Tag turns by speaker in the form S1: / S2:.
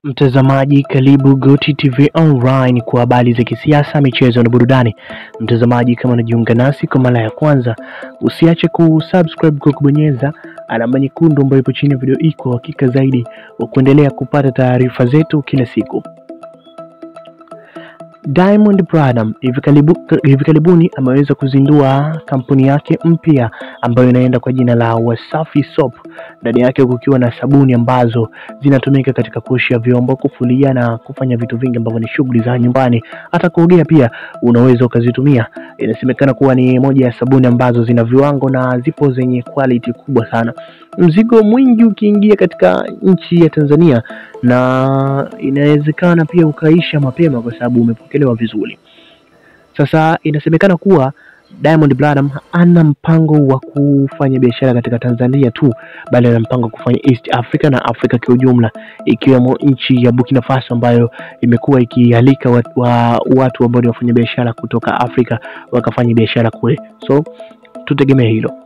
S1: Mtazamaji, karibu Goti TV Online kwa habari za kisiasa, michezo na burudani. Mtazamaji, kama unajiunga nasi kwa mara ya kwanza, usiache kusubscribe kwa kubonyeza alama nyekundu ambayo ipo chini ya video hii kwa hakika zaidi wa kuendelea kupata taarifa zetu kila siku. Diamond Platnumz hivi karibuni ameweza kuzindua kampuni yake mpya ambayo inaenda kwa jina la Wasafi Soap. Ndani yake kukiwa na sabuni ambazo zinatumika katika kuosha vyombo, kufulia na kufanya vitu vingi ambavyo ni shughuli za nyumbani. Hata kuogea pia unaweza ukazitumia. Inasemekana kuwa ni moja ya sabuni ambazo zina viwango na zipo zenye quality kubwa sana. Mzigo mwingi ukiingia katika nchi ya Tanzania, na inawezekana pia ukaisha mapema kwa sababu umepokelewa vizuri. Sasa inasemekana kuwa Diamond Platnumz ana mpango wa kufanya biashara katika Tanzania tu, bali ana mpango kufanya East Africa na Afrika kwa ujumla, ikiwemo nchi ya Burkina Faso ambayo imekuwa ikialika watu ambao ni wafanya biashara kutoka Afrika wakafanya biashara kule. So tutegemee hilo.